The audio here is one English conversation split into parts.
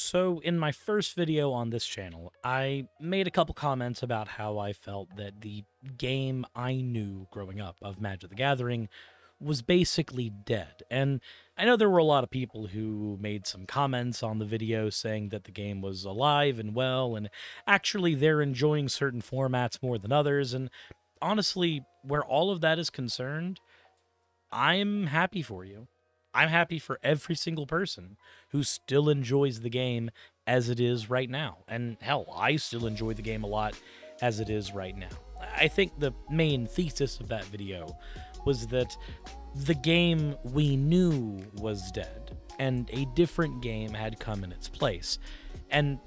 So, in my first video on this channel, I made a couple comments about how I felt that the game I knew growing up of Magic the Gathering was basically dead. And I know there were a lot of people who made some comments on the video saying that the game was alive and well, and actually they're enjoying certain formats more than others. And honestly, where all of that is concerned, I'm happy for you. I'm happy for every single person who still enjoys the game as it is right now. And hell, I still enjoy the game a lot as it is right now. I think the main thesis of that video was that the game we knew was dead, and a different game had come in its place. And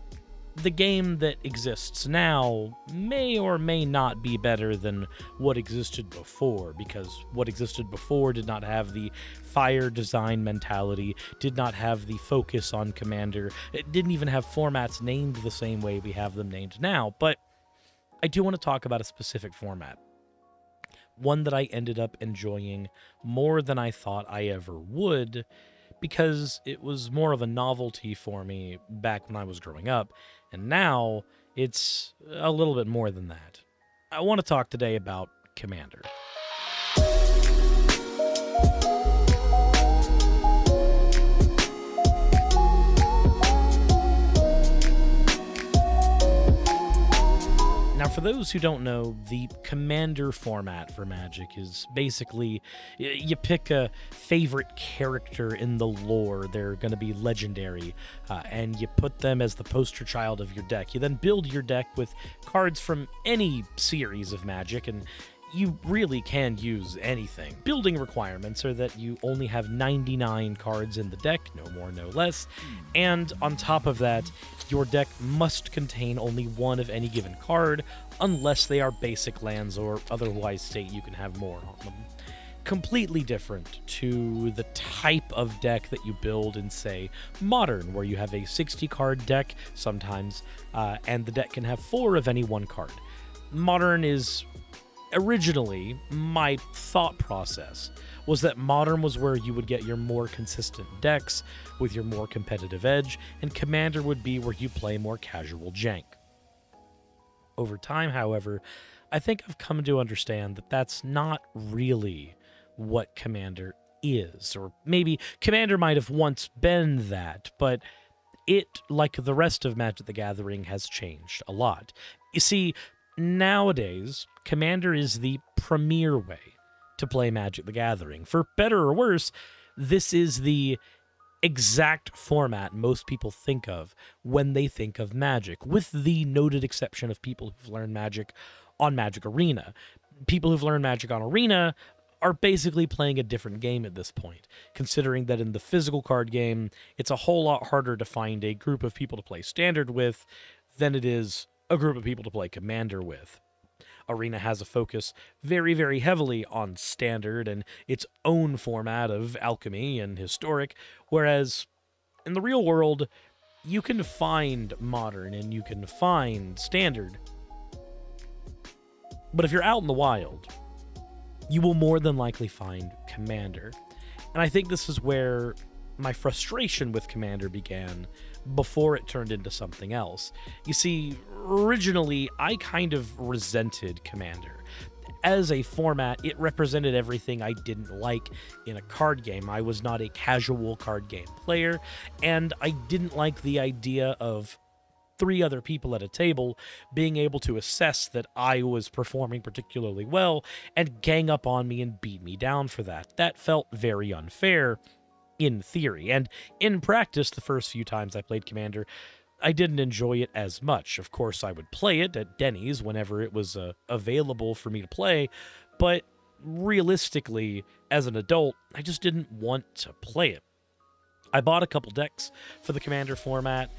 the game that exists now may or may not be better than what existed before, because what existed before did not have the fire design mentality, did not have the focus on Commander, it didn't even have formats named the same way we have them named now. But I do want to talk about a specific format, one that I ended up enjoying more than I thought I ever would, because it was more of a novelty for me back when I was growing up, and now it's a little bit more than that. I want to talk today about Commander. Now, for those who don't know, the Commander format for Magic is basically, you pick a favorite character in the lore, they're going to be legendary, and you put them as the poster child of your deck. You then build your deck with cards from any series of Magic, and you really can use anything. Building requirements are that you only have 99 cards in the deck, no more, no less, and on top of that, your deck must contain only one of any given card, unless they are basic lands or otherwise state you can have more on them. Completely different to the type of deck that you build in, say, Modern, where you have a 60-card deck sometimes, and the deck can have 4 of any one card. Modern is originally, my thought process was that Modern was where you would get your more consistent decks with your more competitive edge, and Commander would be where you play more casual jank. Over time, however, I think I've come to understand that that's not really what Commander is, or maybe Commander might have once been that, but it, like the rest of Magic the Gathering, has changed a lot. You see, nowadays, Commander is the premier way to play Magic the Gathering. For better or worse, this is the exact format most people think of when they think of Magic, with the noted exception of people who've learned Magic on Magic Arena. People who've learned Magic on Arena are basically playing a different game at this point, considering that in the physical card game, it's a whole lot harder to find a group of people to play Standard with than it is a group of people to play Commander with. Arena has a focus very, very heavily on Standard and its own format of Alchemy and Historic, whereas in the real world, you can find Modern and you can find Standard. But if you're out in the wild, you will more than likely find Commander. And I think this is where my frustration with Commander began before it turned into something else. You see, originally, I kind of resented Commander. As a format, it represented everything I didn't like in a card game. I was not a casual card game player, and I didn't like the idea of 3 other people at a table being able to assess that I was performing particularly well and gang up on me and beat me down for that. That felt very unfair in theory, and in practice, the first few times I played Commander, I didn't enjoy it as much. Of course, I would play it at Denny's whenever it was available for me to play, but realistically, as an adult, I just didn't want to play it. I bought a couple decks for the Commander format,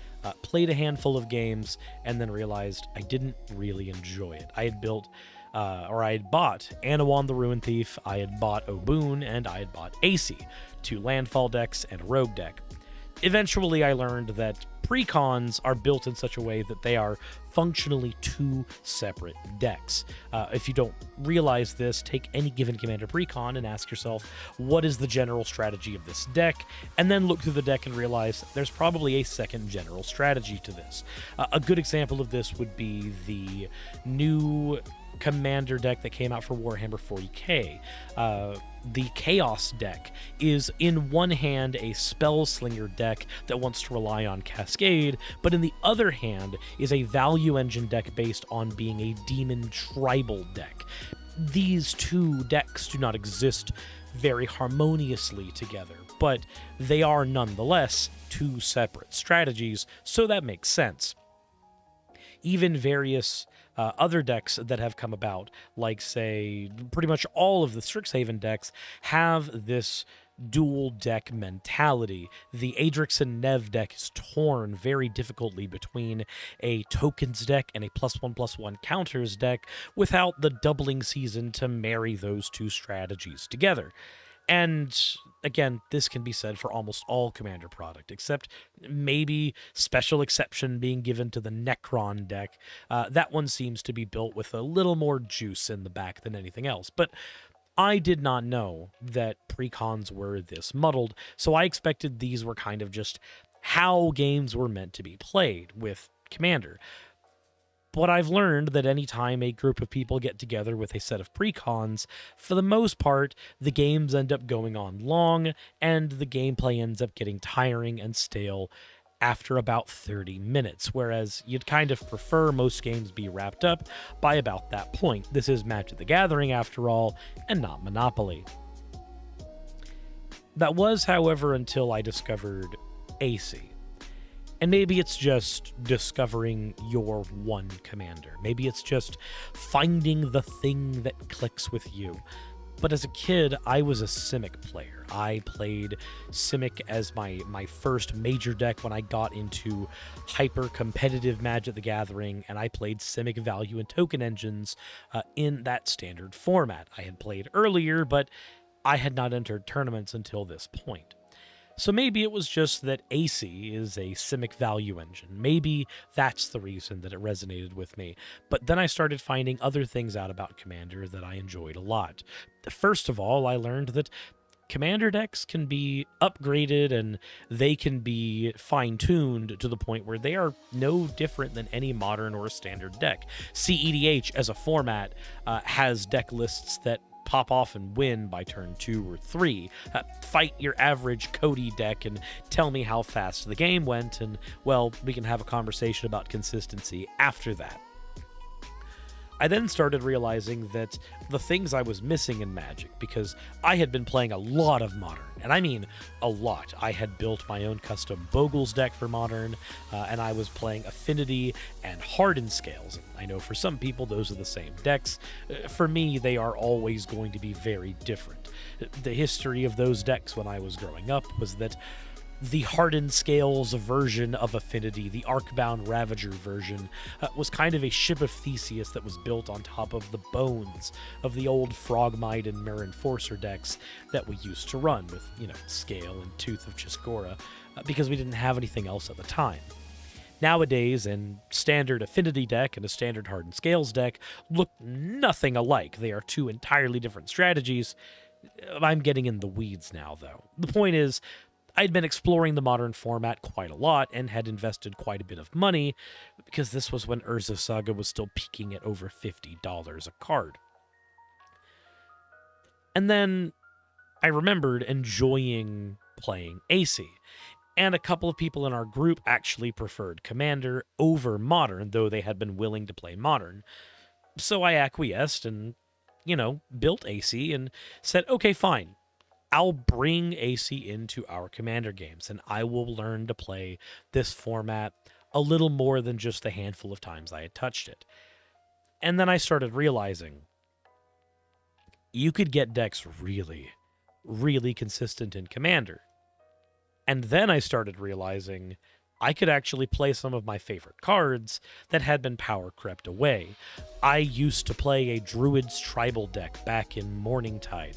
played a handful of games, and then realized I didn't really enjoy it. I had bought Anawan the Ruin Thief, I had bought Oboon, and I had bought AC, 2 landfall decks and a rogue deck. Eventually, I learned that precons are built in such a way that they are functionally two separate decks. If you don't realize this, take any given Commander precon and ask yourself, what is the general strategy of this deck? And then look through the deck and realize there's probably a second general strategy to this. A good example of this would be the new Commander deck that came out for Warhammer 40k. The Chaos deck is in one hand a Spellslinger deck that wants to rely on Cascade, but in the other hand is a value engine deck based on being a Demon Tribal deck. These two decks do not exist very harmoniously together, but they are nonetheless two separate strategies, so that makes sense. Even various other decks that have come about, like, say, pretty much all of the Strixhaven decks, have this dual deck mentality. The Adrix and Nev deck is torn very difficultly between a tokens deck and a +1/+1 counters deck without the doubling season to marry those two strategies together. And again, this can be said for almost all Commander product, except maybe special exception being given to the Necron deck. That one seems to be built with a little more juice in the back than anything else. But I did not know that precons were this muddled, so I expected these were kind of just how games were meant to be played with Commander. But I've learned that anytime a group of people get together with a set of precons, for the most part, the games end up going on long, and the gameplay ends up getting tiring and stale after about 30 minutes, whereas you'd kind of prefer most games be wrapped up by about that point. This is Magic the Gathering, after all, and not Monopoly. That was, however, until I discovered AC. And maybe it's just discovering your one commander. Maybe it's just finding the thing that clicks with you. But as a kid, I was a Simic player. I played Simic as my first major deck when I got into hyper-competitive Magic the Gathering, and I played Simic value and token engines in that standard format. I had played earlier, but I had not entered tournaments until this point. So maybe it was just that AC is a Simic value engine. Maybe that's the reason that it resonated with me. But then I started finding other things out about Commander that I enjoyed a lot. First of all, I learned that Commander decks can be upgraded and they can be fine-tuned to the point where they are no different than any modern or standard deck. CEDH as a format has deck lists that pop off and win by turn 2 or 3. Fight your average Cody deck and tell me how fast the game went, and, well, we can have a conversation about consistency after that. I then started realizing that the things I was missing in Magic, because I had been playing a lot of Modern, and I mean a lot. I had built my own custom Bogles deck for Modern, and I was playing Affinity and Hardened Scales. I know for some people those are the same decks. For me, they are always going to be very different. The history of those decks when I was growing up was that the Hardened Scales version of Affinity, the Arcbound Ravager version, was kind of a ship of Theseus that was built on top of the bones of the old Frogmite and Mirror Enforcer decks that we used to run with, Scale and Tooth of Chisgora, because we didn't have anything else at the time. Nowadays, a standard Affinity deck and a standard Hardened Scales deck look nothing alike. They are two entirely different strategies. I'm getting in the weeds now, though. The point is, I'd been exploring the Modern format quite a lot and had invested quite a bit of money, because this was when Urza Saga was still peaking at over $50 a card. And then I remembered enjoying playing AC, and a couple of people in our group actually preferred Commander over Modern, though they had been willing to play Modern. So I acquiesced and, built AC and said, okay, fine. I'll bring AC into our Commander games, and I will learn to play this format a little more than just the handful of times I had touched it. And then I started realizing you could get decks really, really consistent in Commander. And then I started realizing I could actually play some of my favorite cards that had been power crept away. I used to play a Druid's Tribal deck back in Morningtide,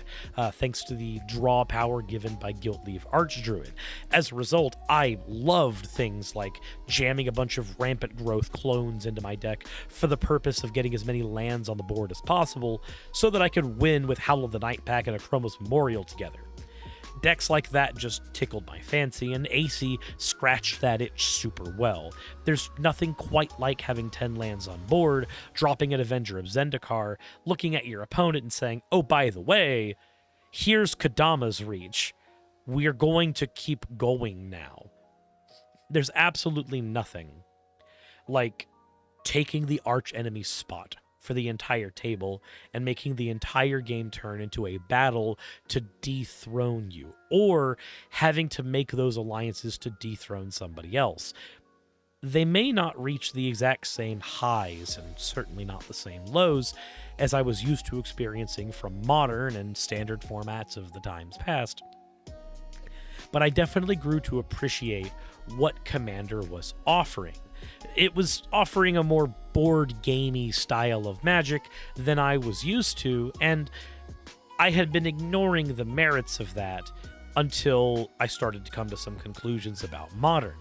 thanks to the draw power given by Guiltleaf Archdruid. As a result, I loved things like jamming a bunch of Rampant Growth clones into my deck for the purpose of getting as many lands on the board as possible, so that I could win with Howl of the Night Pack and Chroma's Memorial together. Decks like that just tickled my fancy, and AC scratched that itch super well. There's nothing quite like having 10 lands on board, dropping an Avenger of Zendikar, looking at your opponent and saying, oh, by the way, here's Kodama's Reach. We're going to keep going now. There's absolutely nothing like taking the arch-enemy's spot for the entire table and making the entire game turn into a battle to dethrone you, or having to make those alliances to dethrone somebody else. They may not reach the exact same highs, and certainly not the same lows, as I was used to experiencing from modern and standard formats of the times past, but I definitely grew to appreciate what Commander was offering. It was offering a more board gamey style of Magic than I was used to, and I had been ignoring the merits of that until I started to come to some conclusions about Modern.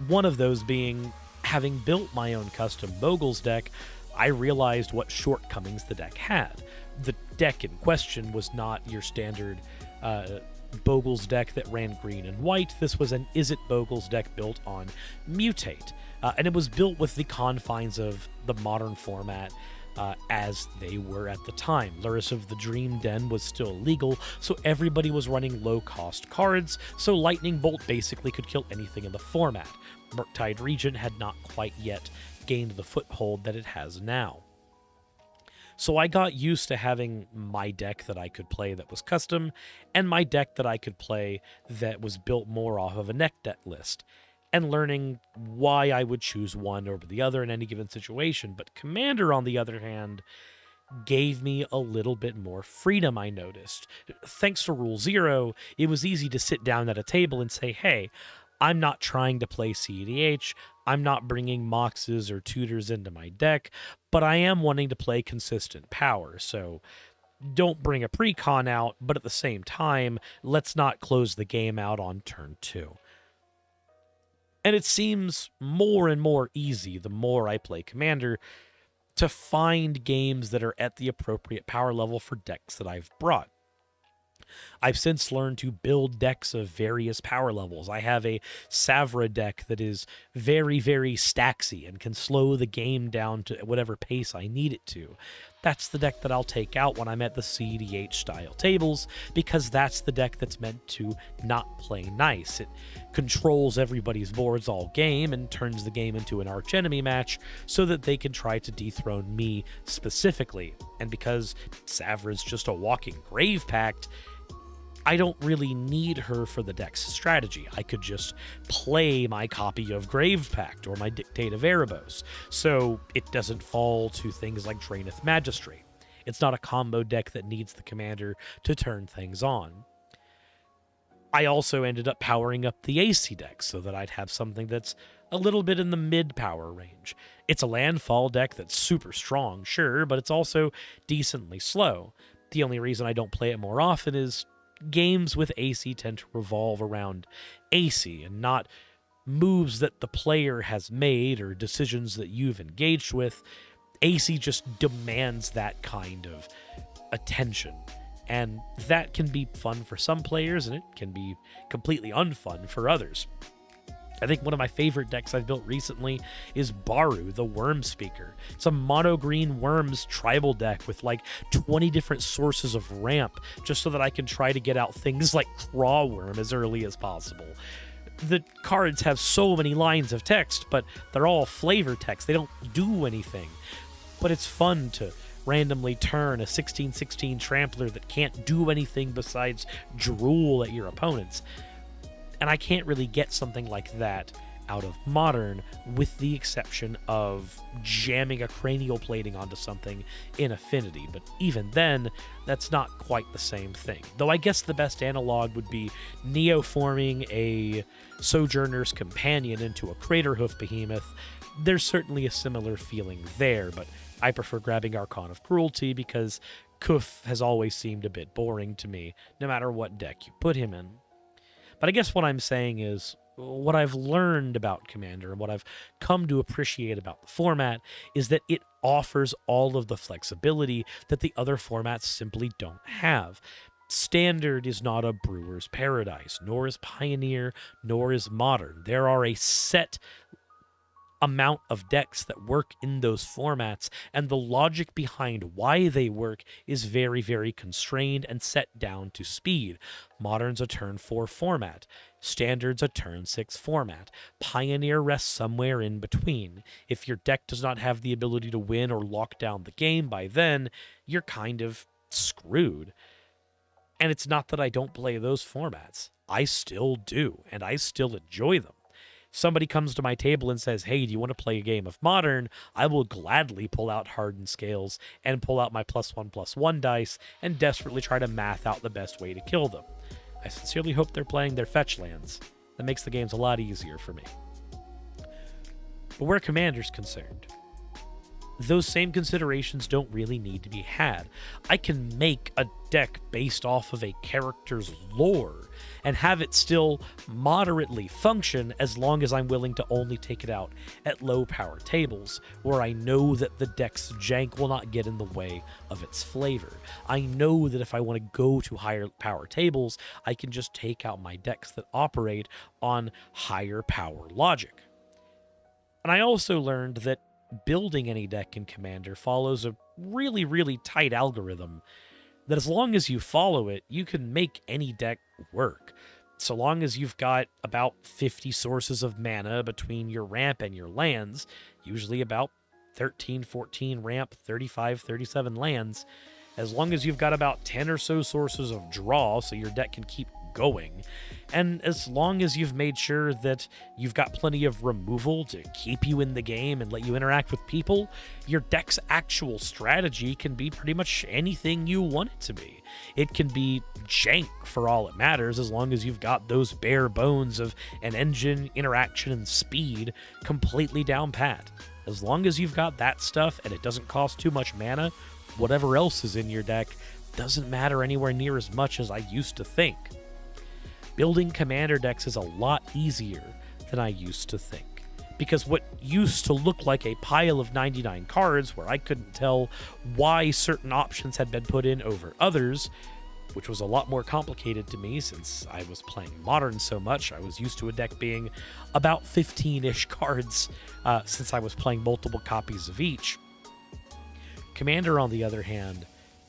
One of those being, having built my own custom Bogles deck, I realized what shortcomings the deck had. The deck in question was not your standard Bogles deck that ran green and white. This was an Izzet Bogles deck built on Mutate. And it was built with the confines of the Modern format as they were at the time. Luris of the Dream Den was still legal, so everybody was running low-cost cards, so Lightning Bolt basically could kill anything in the format. Murktide Regent had not quite yet gained the foothold that it has now. So I got used to having my deck that I could play that was custom, and my deck that I could play that was built more off of a neck deck list, and learning why I would choose one over the other in any given situation. But Commander, on the other hand, gave me a little bit more freedom, I noticed. Thanks to Rule 0, it was easy to sit down at a table and say, hey, I'm not trying to play CEDH, I'm not bringing Moxes or Tutors into my deck, but I am wanting to play consistent power, so don't bring a precon out, but at the same time, let's not close the game out on turn 2. And it seems more and more easy the more I play Commander to find games that are at the appropriate power level for decks that I've brought. I've since learned to build decks of various power levels. I have a Savra deck that is very, very stacksy and can slow the game down to whatever pace I need it to. That's the deck that I'll take out when I'm at the CDH style tables, because that's the deck that's meant to not play nice. It controls everybody's boards all game and turns the game into an archenemy match so that they can try to dethrone me specifically. And because Savra's just a walking Grave Pact, I don't really need her for the deck's strategy. I could just play my copy of Grave Pact or my Dictate of Erebos, so it doesn't fall to things like Draenith Magistrate. It's not a combo deck that needs the commander to turn things on. I also ended up powering up the AC deck so that I'd have something that's a little bit in the mid-power range. It's a landfall deck that's super strong, sure, but it's also decently slow. The only reason I don't play it more often is games with AC tend to revolve around AC and not moves that the player has made or decisions that you've engaged with. AC just demands that kind of attention, and that can be fun for some players and it can be completely unfun for others. I think one of my favorite decks I've built recently is Baru, the Worm Speaker. It's a mono-green Worms tribal deck with like 20 different sources of ramp, just so that I can try to get out things like Crawworm as early as possible. The cards have so many lines of text, but they're all flavor text. They don't do anything. But it's fun to randomly turn a 16/16 Trampler that can't do anything besides drool at your opponents. And I can't really get something like that out of Modern, with the exception of jamming a cranial plating onto something in Affinity. But even then, that's not quite the same thing. Though I guess the best analog would be neoforming a Sojourner's Companion into a Craterhoof behemoth. There's certainly a similar feeling there, but I prefer grabbing Archon of Cruelty because Kuf has always seemed a bit boring to me, no matter what deck you put him in. But I guess what I'm saying is, what I've learned about Commander and what I've come to appreciate about the format is that it offers all of the flexibility that the other formats simply don't have. Standard is not a brewer's paradise, nor is Pioneer, nor is Modern. There are a set amount of decks that work in those formats, and the logic behind why they work is very, very constrained and set down to speed. Modern's a turn 4 format. Standard's a turn 6 format. Pioneer rests somewhere in between. If your deck does not have the ability to win or lock down the game by then, you're kind of screwed. And it's not that I don't play those formats. I still do, and I still enjoy them. Somebody comes to my table and says, hey, do you want to play a game of Modern? I will gladly pull out Hardened Scales and pull out my +1/+1 dice and desperately try to math out the best way to kill them. I sincerely hope they're playing their fetch lands. That makes the games a lot easier for me. But where Commander's concerned, those same considerations don't really need to be had. I can make a deck based off of a character's lore and have it still moderately function as long as I'm willing to only take it out at low power tables, where I know that the deck's jank will not get in the way of its flavor. I know that if I want to go to higher power tables, I can just take out my decks that operate on higher power logic. And I also learned that building any deck in Commander follows a really, really tight algorithm that as long as you follow it, you can make any deck work. So long as you've got about 50 sources of mana between your ramp and your lands, usually about 13, 14 ramp, 35, 37 lands, as long as you've got about 10 or so sources of draw so your deck can keep going, and as long as you've made sure that you've got plenty of removal to keep you in the game and let you interact with people, your deck's actual strategy can be pretty much anything you want it to be. It can be jank for all it matters, as long as you've got those bare bones of an engine, interaction, and speed completely down pat. As long as you've got that stuff and it doesn't cost too much mana, whatever else is in your deck doesn't matter anywhere near as much as I used to think. Building Commander decks is a lot easier than I used to think, because what used to look like a pile of 99 cards where I couldn't tell why certain options had been put in over others, which was a lot more complicated to me since I was playing Modern so much. I was used to a deck being about 15-ish cards since I was playing multiple copies of each. Commander, on the other hand,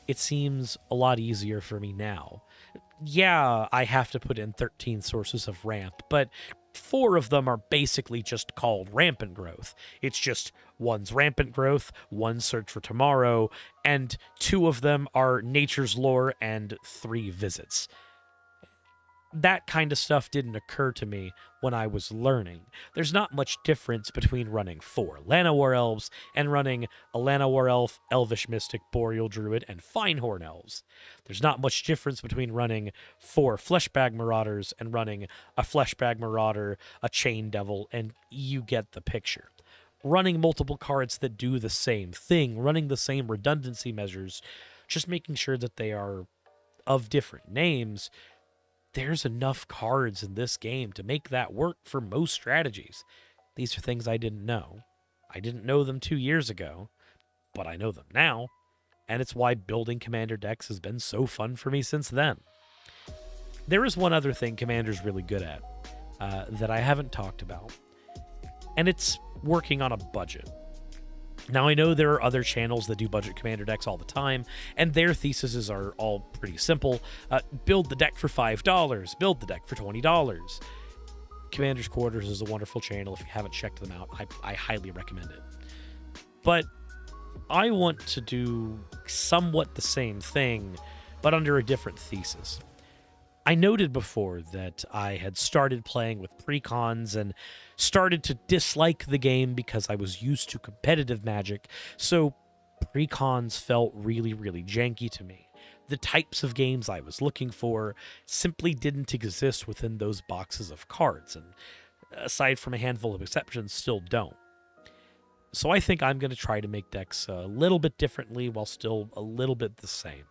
it seems a lot easier for me now. Yeah, I have to put in 13 sources of ramp, but 4 of them are basically just called Rampant Growth. It's just one's Rampant Growth, one's Search for Tomorrow, and 2 of them are Nature's Lore and 3 Visits. That kind of stuff didn't occur to me when I was learning. There's not much difference between running 4 Llanowar Elves and running a Llanowar Elf, Elvish Mystic, Boreal Druid, and Finehorn Elves. There's not much difference between running 4 Fleshbag Marauders and running a Fleshbag Marauder, a Chain Devil, and you get the picture. Running multiple cards that do the same thing, running the same redundancy measures, just making sure that they are of different names. There's enough cards in this game to make that work for most strategies. These are things I didn't know. I didn't know them 2 years ago, but I know them now, and it's why building Commander decks has been so fun for me since then. There is one other thing Commander's really good at that I haven't talked about, and it's working on a budget. Now, I know there are other channels that do budget Commander decks all the time, and their theses are all pretty simple. Build the deck for $5, build the deck for $20. Commander's Quarters is a wonderful channel. If you haven't checked them out, I highly recommend it. But I want to do somewhat the same thing, but under a different thesis. I noted before that I had started playing with precons and started to dislike the game because I was used to competitive Magic, so precons felt really, really janky to me. The types of games I was looking for simply didn't exist within those boxes of cards, and aside from a handful of exceptions, still don't. So I think I'm going to try to make decks a little bit differently while still a little bit the same.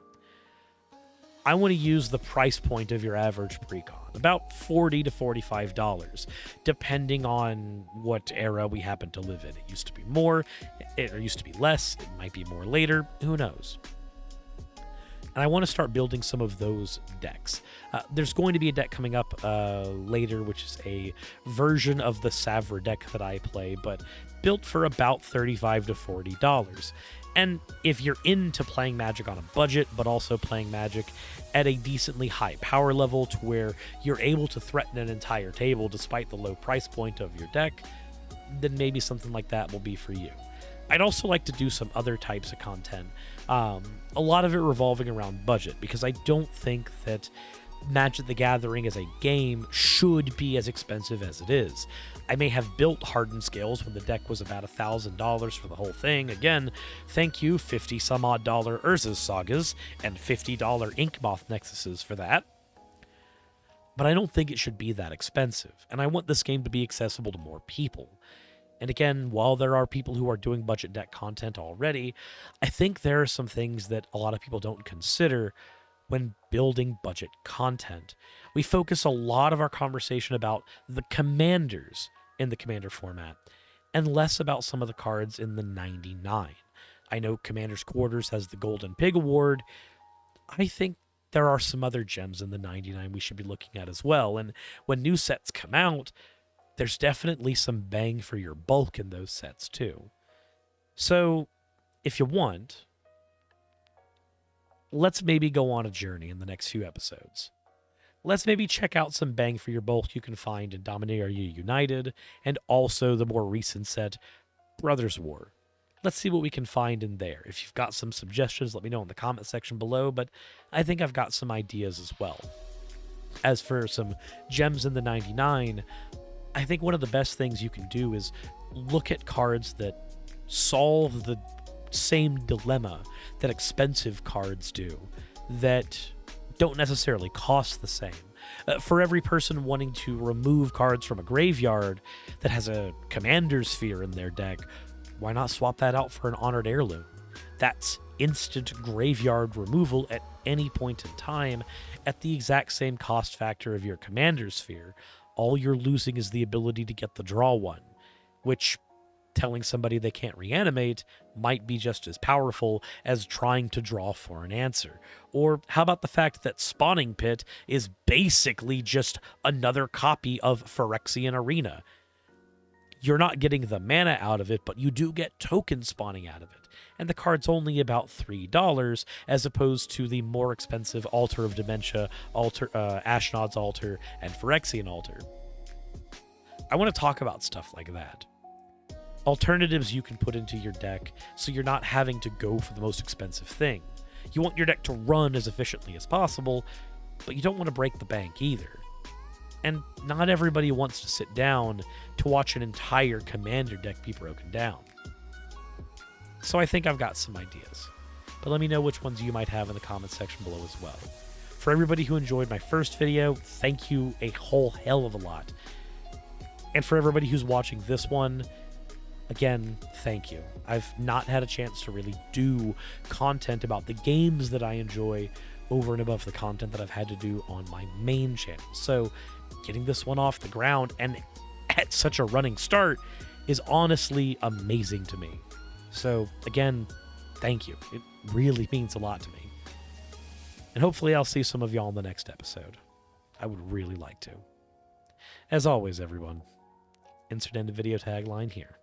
I want to use the price point of your average precon, about $40 to $45, depending on what era we happen to live in. It used to be more, it used to be less, it might be more later, who knows. And I want to start building some of those decks. There's going to be a deck coming up later, which is a version of the Savra deck that I play, but built for about $35 to $40. And if you're into playing Magic on a budget, but also playing Magic at a decently high power level to where you're able to threaten an entire table despite the low price point of your deck, then maybe something like that will be for you. I'd also like to do some other types of content, a lot of it revolving around budget, because I don't think that Magic the Gathering as a game should be as expensive as it is. I may have built Hardened Scales when the deck was about $1,000 for the whole thing. Again, thank you, $50 some odd Urza's Sagas and $50 Inkmoth Nexuses for that. But I don't think it should be that expensive, and I want this game to be accessible to more people. And again, while there are people who are doing budget deck content already, I think there are some things that a lot of people don't consider when building budget content. We focus a lot of our conversation about the commanders in the commander format, and less about some of the cards in the 99. I know Commander's Quarters has the Golden Pig Award. I think there are some other gems in the 99 we should be looking at as well, and when new sets come out, there's definitely some bang for your bulk in those sets too. So, if you want, let's maybe go on a journey in the next few episodes. Let's maybe check out some bang for your bulk you can find in Dominaria United, and also the more recent set, Brothers War. Let's see what we can find in there. If you've got some suggestions, let me know in the comment section below, but I think I've got some ideas as well. As for some gems in the 99, I think one of the best things you can do is look at cards that solve the same dilemma that expensive cards do, that don't necessarily cost the same. For every person wanting to remove cards from a graveyard that has a Commander Sphere in their deck, why not swap that out for an Honored Heirloom? That's instant graveyard removal at any point in time at the exact same cost factor of your Commander Sphere. All you're losing is the ability to get the draw one, which telling somebody they can't reanimate might be just as powerful as trying to draw for an answer. Or how about the fact that Spawning Pit is basically just another copy of Phyrexian Arena? You're not getting the mana out of it, but you do get token spawning out of it. And the card's only about $3, as opposed to the more expensive Altar of Dementia, Ashnod's Altar, and Phyrexian Altar. I want to talk about stuff like that. Alternatives you can put into your deck so you're not having to go for the most expensive thing. You want your deck to run as efficiently as possible, but you don't want to break the bank either. And not everybody wants to sit down to watch an entire Commander deck be broken down. So I think I've got some ideas. But let me know which ones you might have in the comment section below as well. For everybody who enjoyed my first video, thank you a whole hell of a lot. And for everybody who's watching this one, again, thank you. I've not had a chance to really do content about the games that I enjoy over and above the content that I've had to do on my main channel. So getting this one off the ground and at such a running start is honestly amazing to me. So again, thank you. It really means a lot to me. And hopefully I'll see some of y'all in the next episode. I would really like to. As always, everyone, insert end of video tagline here.